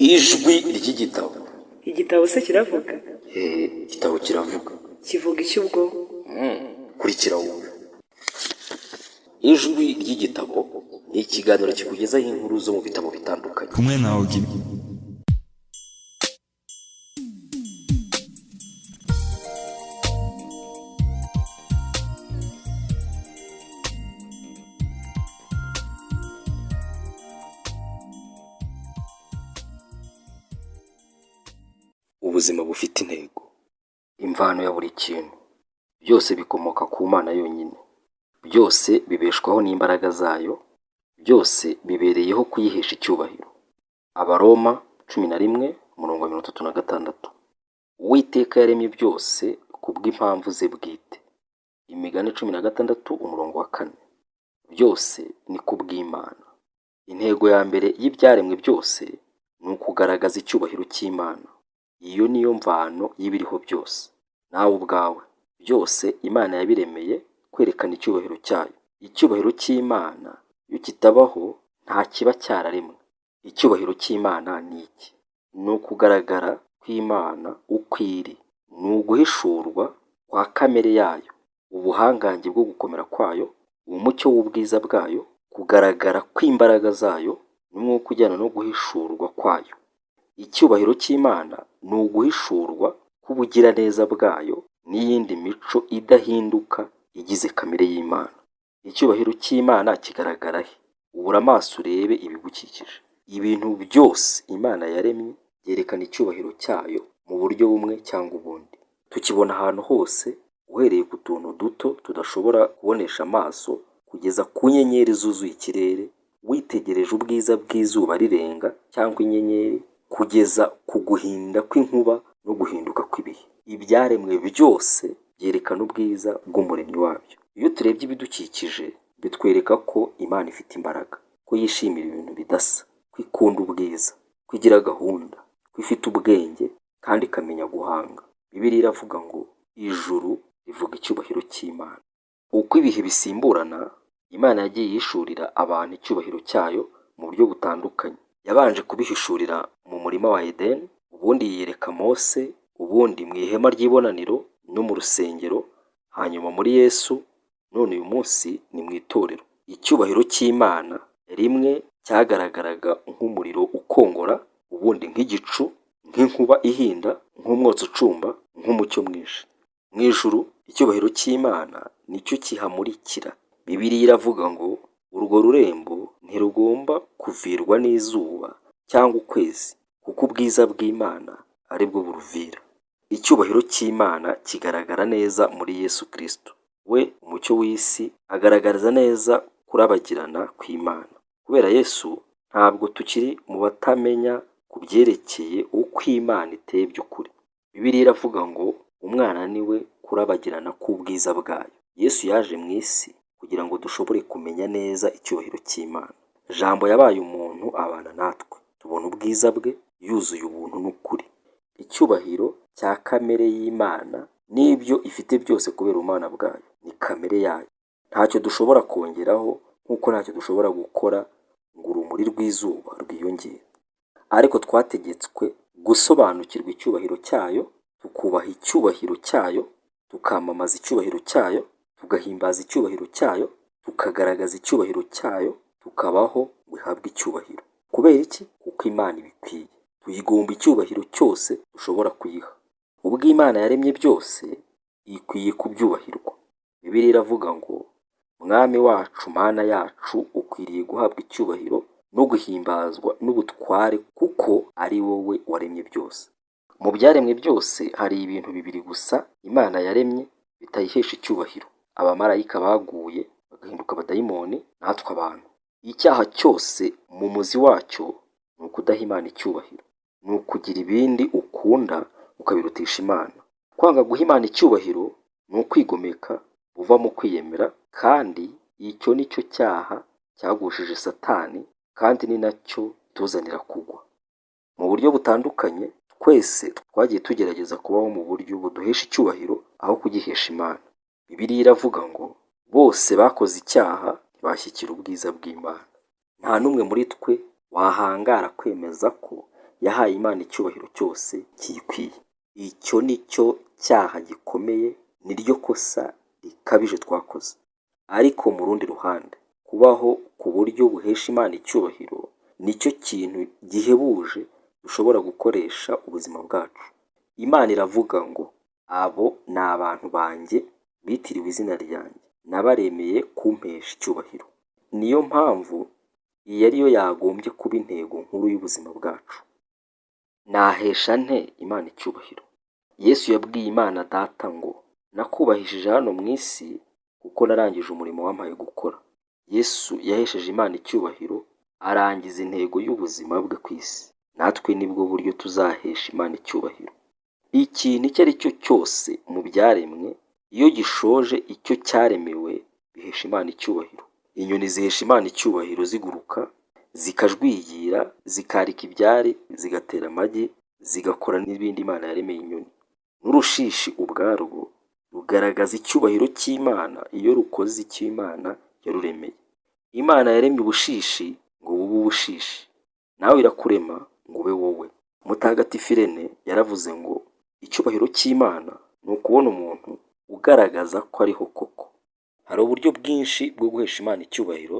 Ijwi ry'igitabo. Igitabo se kiravuga? Igitabo kiravuga. Kivuga iki ubwo? Kurikira wumve. Ijwi ry'igitabo ni ikiganiro kikugezaho inkuru zo mu bitabo bitandukanye. Kumwe na Ogi. Ubuzima bufite intego, imvano ya buri kintu, byose bikomoka ku Mana yonyine, byose bibeshwaho n'imbaraga zayo, byose bibereyeho kuyihesha icyubahiro. Abaroma 11:36. Uwiteka yaremye byose kubw'impamvu ze bwite. Imigani 16:4. Byose ni kubw'Imana. Intego ya mbere y'ibyaremwe byose ni ukugaragaza icyubahiro cy'Imana. Iyo niyo mvano y'ibiriho byose. Nawe ubwawe, byose Imana yabiremeye kwerekana icyubahiro cyayo. Icyubahiro cy'Imana iyo kitabaho nta kiba cyararemwe. Icyubahiro cy'Imana ni iki? Ni ukugaragara kw'Imana uko iri. Ni uguhishurwa kwa kamere yayo, ubuhangange bwo gukomera kwayo, umucyo w'ubwiza bwayo, kugaragara kw'imbaraga zayo n'umwuka ujyana no guhishurwa kwayo. Icyubahiro cy'Imana ni uguhishurwa k'ubugiraneza bwayo n'iyindi mico idahinduka igize kamere y'Imana. Icyubahiro cy'Imana kigaragara he? Ubura amaso urebe ibigukikije. Ibintu byose Imana yaremye byerekana icyubahiro cyayo mu buryo bumwe cyangwa ubundi. Tukibona ahantu hose, uhereye ku tuntu duto tudashobora kubonesha amaso kugeza ku nyenyeri zuzuye ikirere, witegereje ubwiza bw'izuba rirenga cyangwa inyenyeri, kugeza ku guhinda kw'inkuba no guhinduka kw'ibihe. Ibyaremwe byose byerekana ubwiza bw'umuremyi wabyo. Iyo turebye ibidukikije, bitwereka ko Imana ifite imbaraga, ko yishimira ibintu bidasa, ko ikunda ubwiza, ko igira gahunda, ko ifite ubwenge kandi ikamenya guhanga. Bibiliya iravuga ngo ijuru rivuga icyubahiro cy'Imana. Uko ibihe bisimburana, Imana yagiye yishurira abantu icyubahiro cyayo mu buryo butandukanye. Yabanje kubihishurira mu murima wa Edeni, ubundi yiyereka Mose, ubundi mu ihema ry'ibonaniro no mu rusengero, hanyuma muri Yesu, none uyu munsi ni mu itorero. Icyubahiro cy'Imana rimwe cyagaragaraga nk'umuriro ukongora, ubundi nk'igicu, nk'inkuba ihinda, nk'umwotsi ucumba, nk'umucyo mwinshi. Mu ijuru icyubahiro cy'Imana nicyo kihamurikira. Bibiliya iravuga ngo urwo rurembo ntirugomba kuvirwa n'izuba cyangwa ukwezi, kuko ubwiza bw'Imana ari bwo buruvira. Icyubahiro cy'Imana kigaragara neza muri Yesu Kristo. We umucyo w'isi agaragariza neza kurabagirana kw'Imana. Kubera Yesu ntabwo tukiri mu batamenya ku byerekeye uko Imana iteye by'ukuri. Bibiliya iravuga ngo umwana ni we kurabagirana k'ubwiza bwayo. Yesu yaje mu isi kugira ngo dushobore kumenya neza icyubahiro cy'Imana. Jambo yabaye umuntu abana natwe. Tubona ubwiza bwe yuzuye ubuntu n'ukuri. Icyubahiro cya kamere y'Imana n'ibyo ifite byose kubera ubumana bwayo ni kamere yayo. Ntacyo dushobora kongeraho nk'uko ntacyo dushobora gukora ngo urumuri rw'izuba rwiyongere. Ariko twategetswe gusobanukirwa icyubahiro cyayo, tukubaha icyubahiro cyayo, tukamamaza icyubahiro cyayo, tugahimbaza icyubahiro cyayo, tukagaragaza icyubahiro cyayo, tukabaho ngo ihabwe icyubahiro. Kubera iki? Kuko Imana ibikwiye. Tuyigomba icyubahiro cyose dushobora kuyiha. Ubwo Imana yaremye byose, ikwiye kubyubahirwa. Bibiliya iravuga ngo Mwami wacu, Mana yacu, ukwiriye guhabwa icyubahiro no guhimbazwa n'ubutware, kuko ari wowe waremye byose. Mu byaremwe byose hari ibintu bibiri gusa Imana yaremye bitayihesha icyubahiro. Abamarayika baguye bagahinduka abadayimoni, natwe abantu. Icyaha cyose mu muzi wacyo ni ukudaha Imana icyubahiro, ni ukugira ibindi ukunda ukabirutisha Imana. Kwanga guha Imana icyubahiro ni ukwigomeka buva mu kwiyemera, kandi icyo ni cyo cyaha cyagushije Satani, kandi ni nacyo tuzanira kugwa. Mu buryo butandukanye, twese twagiye tugerageza kubaho mu buryo buduhesha icyubahiro aho kugihesha Imana. Bibiliya iravuga ngo bose bakoze icyaha ntibashyikira ubwiza bw'Imana. Nta n'umwe muri twe wahangara kwemeza ko yahaye Imana icyubahiro cyose kiyikwiye. Icyo ni cyo cyaha gikomeye, niryo kosa rikabije twakoze. Ariko mu rundi ruhande, kubaho ku buryo buhesha Imana icyubahiro nicyo kintu gihebuje dushobora gukoresha ubuzima bwacu. Imana iravuga ngo abo ni abantu banjye bitiriwe izina ryanjye, nabaremeye kumpesha icyubahiro. Niyo mpamvu iyi ariyo yagombye kuba intego nkuru y'ubuzima bwacu. Nahesha nte Imana icyubahiro? Yesu yabwiye Imana Data ngo nakubahishije hano mu isi kuko narangije umurimo wampaye gukora. Yesu yahesheje Imana icyubahiro arangiza intego y'ubuzima bwe ku isi. Natwe nibwo buryo tuzahesha Imana icyubahiro. Ikintu icyo ari cyo cyose mu byaremwe, iyo gishoje icyo cyaremewe, bihesha Imana icyubahiro. Inyoni zihesha Imana icyubahiro ziguruka, zikajwigira, zikarika ibyari, zigatera amagi, zigakora n'ibindi Imana yaremeye inyoni. N'urushishi ubwarwo rugaragaza icyubahiro cy'Imana iyo rukoze icyo Imana yaruremeye. Imana yaremye ubushishi ngo bube ubushishi, nawe irakurema ngo ube wowe. Mutagatifu Irene yaravuze ngo icyubahiro cy'Imana ni ukubona umuntu ugaragaza ko ariho koko. Hari uburyo bwinshi bwo guhesha Imana icyubahiro,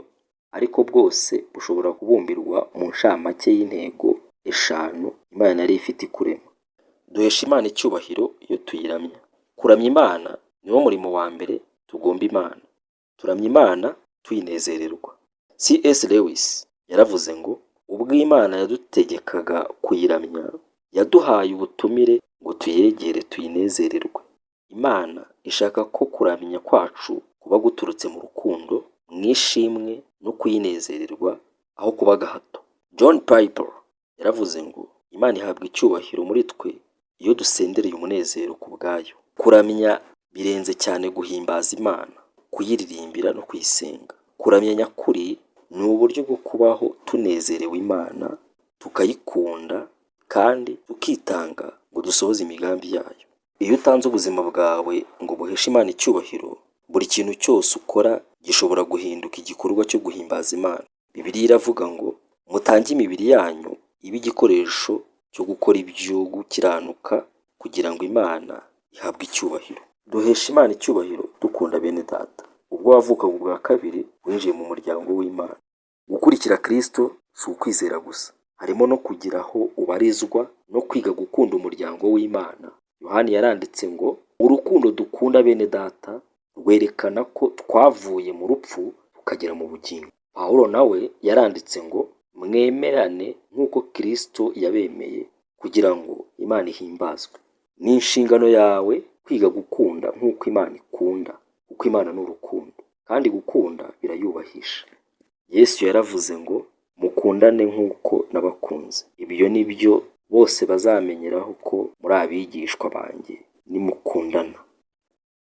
ariko bwose bushobora kubumbirwa mu nshamake y'intego 5 Imana yari ifite ikurema. Duhesha Imana icyubahiro iyo tuyiramya. Kuramya Imana niwo murimo wa mbere tugomba Imana. Turamya Imana tuyinezererwa. C.S. Lewis yaravuze ngo ubwo Imana yadutegekaga kuyiramya, yaduhaye ubutumire ngo tuyegere tuyinezererwe. Imana ishaka ko kuramya kwacu kuba guturutse mu rukundo, mu ishimwe no kuyinezererwa aho kuba gahato. John Piper yaravuze ngo Imana ihabwa icyubahiro muri twe iyo dusendereye umunezero ku bwayo. Kuramya birenze cyane guhimbaza Imana, kuyiririmbira no kuyisenga. Kuramya nyakuri ni uburyo bwo kubaho tunezerewe Imana, tukayikunda kandi tukitanga ngo dusohoze imigambi yayo. Iyo utanze ubuzima bwawe ngo buheshe Imana icyubahiro, buri kintu cyose ukora gishobora guhinduka igikorwa cyo guhimbaza Imana. Bibiliya iravuga ngo mutange imibiri yanyu ibe igikoresho cyo gukora ibyo gukiranuka kugira ngo Imana ihabwe icyubahiro. Duhesha Imana icyubahiro dukunda bene data. Ubwo wavukaga ubwa kabiri winjiye mu muryango w'Imana. Gukurikira Kristo si ukwizera gusa, harimo no kugira aho ubarizwa no kwiga gukunda umuryango w'Imana. Yohani yaranditse ngo urukundo dukunda bene data rwerekana ko twavuye mu rupfu tukagera mu bugingo. Pawulo nawe yaranditse ngo mwemerane nk'uko Kristo yabemeye kugira ngo Imana ihimbazwe. Ni inshingano yawe kwiga gukunda nk'uko Imana ikunda, kuko Imana ni urukundo kandi gukunda birayubahisha. Yesu yaravuze ngo mukundane nk'uko nabakunze. Ibyo ni byo bose bazamenyeraho ko muri abigishwa banjye nimukundana.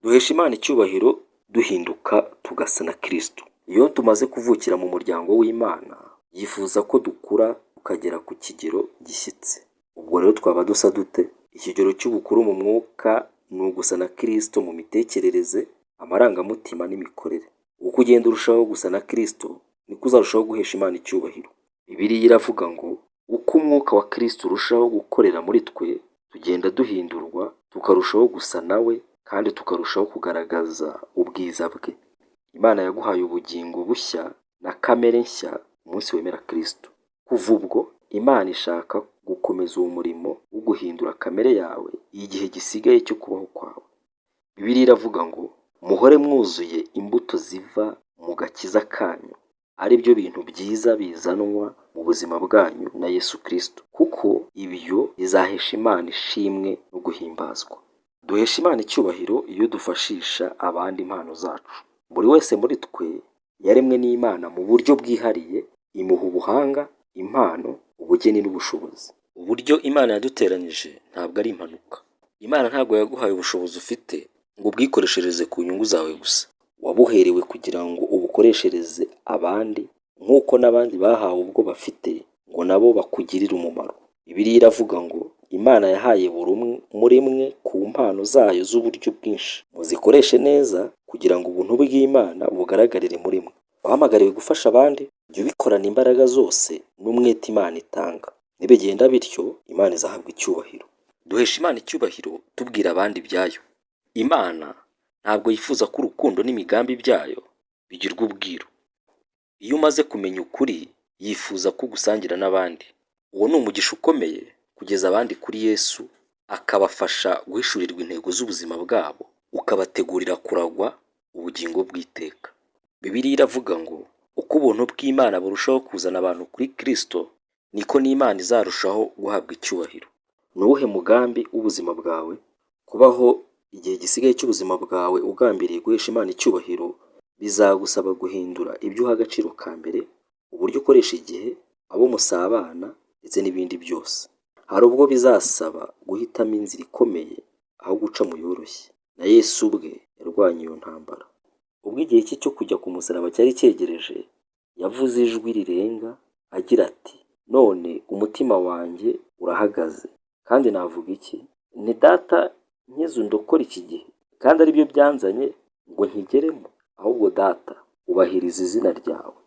Duhesha Imana icyubahiro duhinduka tugasa na Kristo. Iyo tumaze kuvukira mu muryango w'Imana, yifuza ko dukura tukagera ku kigero gishyitse. Ubwo rero twaba dusa dute? Ikigero cy'ubukuru mu mwuka ni ugusa na Kristo mu mitekerereze, amarangamutima n'imikorere. Uko ugenda urushaho gusa na Kristo, niko uzarushaho guhesha Imana icyubahiro. Bibiliya iravuga ngo uko umwuka wa Kristo urushaho gukorera muri twe, tugenda duhindurwa tukarushaho gusa nawe kandi tukarushaho kugaragaza ubwiza bwe. Imana yaguhaye ubugingo bushya na kamere nshya umunsi wemera Kristo. Kuva ubwo Imana ishaka gukomeza uwo murimo wo guhindura kamere yawe igihe gisigaye cyo kubaho kwawe. Bibiliya iravuga ngo muhore mwuzuye imbuto ziva mu gakiza kanyu, ari byo bintu byiza bizanwa mu buzima bwanyu na Yesu Kristo, kuko ibyo bizahesha Imana ishimwe no guhimbazwa. Duhesha Imana icyubahiro iyo dufashisha abandi impano zacu. Buri wese muri twe yaremwe n'Imana mu buryo bwihariye, imuha ubuhanga, impano, ubugeni n'ubushobozi. Uburyo Imana yaduteranyije ntabwo ari impanuka. Imana ntabwo yaguhaye ubushobozi ufite ngo ubwikoreshereze ku nyungu zawe gusa. Wabuherewe kugira ngo ubukoreshereze abandi, nk'uko n'abandi bahawe ubwo bafite ngo nabo bakugirire umumaro. Bibiliya iravuga ngo Imana yahaye buri umwe muri mwe ku mpano zayo z'uburyo bwinshi. Muzikoreshe neza kugira ngo ubuntu bw'Imana bugaragarire muri mwe. Wahamagariwe gufasha abandi, jya ubikorana imbaraga zose n'umwete Imana itanga. nibigenda bityo Imana izahabwa icyubahiro. Duhesha Imana icyubahiro tubwira abandi ibyayo. Imana ntabwo yifuza ko urukundo n'imigambi byayo bigirwa ubwiru. Iyo umaze kumenya ukuri yifuza ko ugusangira n'abandi. Uwo ni umugisha ukomeye kugeza abandi kuri Yesu, akabafasha guhishurirwa intego z'ubuzima bwabo, ukabategurira kuragwa ubugingo bw'iteka. Bibiliya iravuga ngo uko ubuntu bw'Imana burushaho kuzana abantu kuri Kristo, niko n'Imana izarushaho guhabwa icyubahiro. Ni uwuhe mugambi w'ubuzima bwawe? Kubaho igihe gisigaye cy'ubuzima bwawe ugambiriye guhesha Imana icyubahiro bizagusaba guhindura ibyo uha agaciro ka mbere, uburyo ukoresha igihe, abo musabana ndetse n'ibindi byose. Hari ubwo bizasaba guhitamo inzira ikomeye aho guca mu yoroshye. Na Yesu ubwe yarwanye iyo ntambara. Ubwo igihe cye cyo kujya ku musaraba cyari cyegereje, yavuze ijwi rirenga agira ati, none umutima wanjye urahagaze, kandi navuga iki? Ni Data nkize undokora iki gihe, kandi ari byo byanzanye ngo nkigeremo. Ahubwo Data ubahiriza izina ryawe.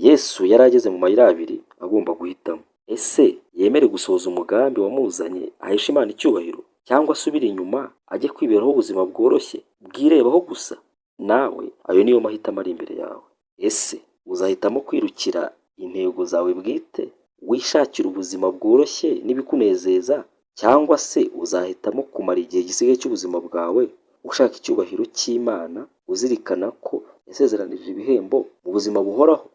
Yesu yari ageze mu mayira abiri agomba guhitamo. Ese yemere gusohoza umugambi wamuzanye ahesha Imana icyubahiro, cyangwa asubire inyuma ajye kwiberaho ubuzima bworoshye bwirebaho gusa? Nawe ayo niyo mahitamo ari imbere yawe. Ese uzahitamo kwirukira intego zawe bwite, wishakira ubuzima bworoshye n'ibikunezeza, cyangwa se uzahitamo kumara igihe gisigaye cy'ubuzima bwawe ushaka icyubahiro cy'Imana, uzirikana ko yasezeranije ibihembo mu buzima buhoraho?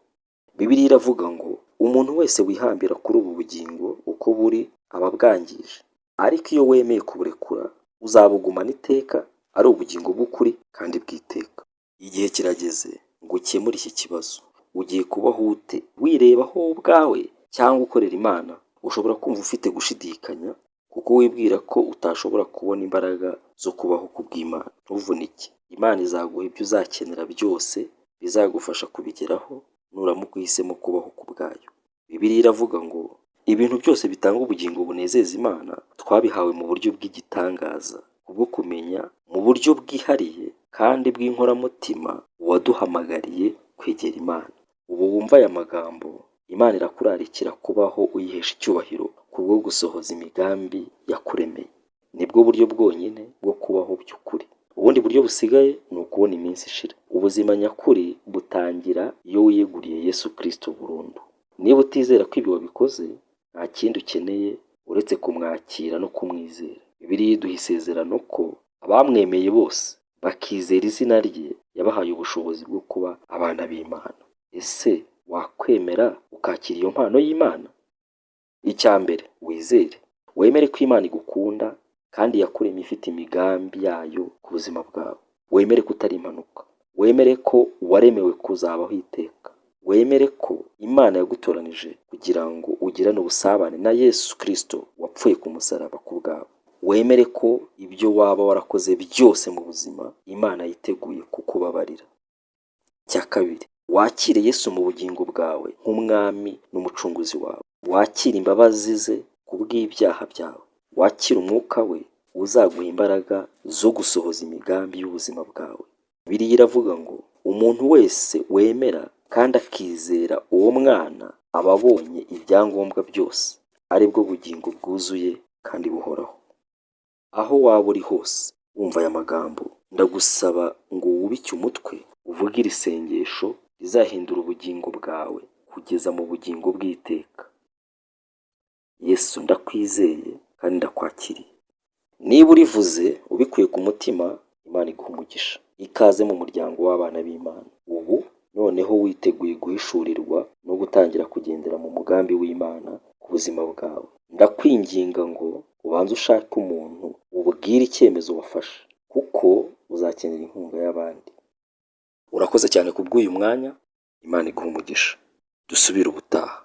Bibiliya iravuga ngo umuntu wese wihambira kuri ubu bugingo uko buri aba abwangije, ariko iyo wemeye kuburekura uzabugumana iteka, ari ubugingo bw'ukuri kandi bw'iteka. Igihe kirageze ngo ukemure iki kibazo. Ugiye kubaho ute? Wirebaho ubwawe cyangwa ukorera Imana? Ushobora kumva ufite gushidikanya kuko wibwira ko utashobora kubona imbaraga zo kubaho kubw'Imana. Ntuvunike. Imana izaguha ibyo uzakenera byose bizagufasha kubigeraho nuramuka uhisemo kubaho ku bwayo. Bibiliya iravuga ngo ibintu byose bitanga ubugingo bunezeza Imana twabihawe mu buryo bw'igitangaza, kubwo kumenya mu buryo bwihariye kandi bw'inkoramutima uwaduhamagariye kwegera Imana. Ubu wumva aya magambo, Imana irakurarikira kubaho uyihesha icyubahiro kubwo gusohoza imigambi yakuremeye. Nibwo buryo bwonyine bwo kubaho by'ukuri. Ubundi buryo busigaye ni ukubona iminsi ishira. Ubuzima nyakuri butangira iyo wiyeguriye Yesu Kristo burundu. Niba utizera ko ibi wabikoze, nta kindi ukeneye uretse kumwakira no kumwizera. Bibiliya iduha isezerano ko abamwemeye bose bakizera izina rye yabahaye ubushobozi bwo kuba abana b'Imana. Ese wakwemera ukakira iyo mpano y'Imana? Icya mbere, wizere. Wemere ko Imana igukunda kandi yakuremye ifite imigambi yayo ku buzima bwawe. Wemere ko utari impanuka. Wemere ko waremewe kuzabaho iteka. Wemere ko Imana yagutoranije kugira ngo ugirane ubusabane na Yesu Kristo wapfuye ku musaraba ku bwawe. Wemere ko ibyo waba warakoze byose mu buzima Imana yiteguye kukubabarira. Cya kabiri, wakire Yesu mu bugingo bwawe nk'umwami n'umucunguzi wawe. Wakire imbabazi ze kubw'ibyaha byawe. Wakire umwuka we uzaguha imbaraga zo gusohoza imigambi y'ubuzima bwawe. Bibiliya iravuga ngo umuntu wese wemera kandi akizera uwo mwana aba abonye ibyangombwa byose, ari bwo bugingo bwuzuye kandi buhoraho. Aho waba uri hose wumva aya magambo, ndagusaba ngo wubike umutwe uvuge iri sengesho rizahindura ubugingo bwawe kugeza mu bugingo bw'iteka. Yesu, ndakwizeye kandi ndakwakiriye. Niba urivuze ubikuye ku mutima, Imana iguha umugisha. Ikaze mu muryango w'abana b'Imana. Ubu noneho witeguye guhishurirwa no gutangira kugendera mu mugambi w'Imana ku buzima bwawe. Ndakwinginga ngo ubanze ushake umuntu ubwire icyemezo wafashe, kuko uzakenera inkunga y'abandi. Urakoze cyane kubw'uyu mwanya. Imana iguha umugisha. Dusubire ubutaha.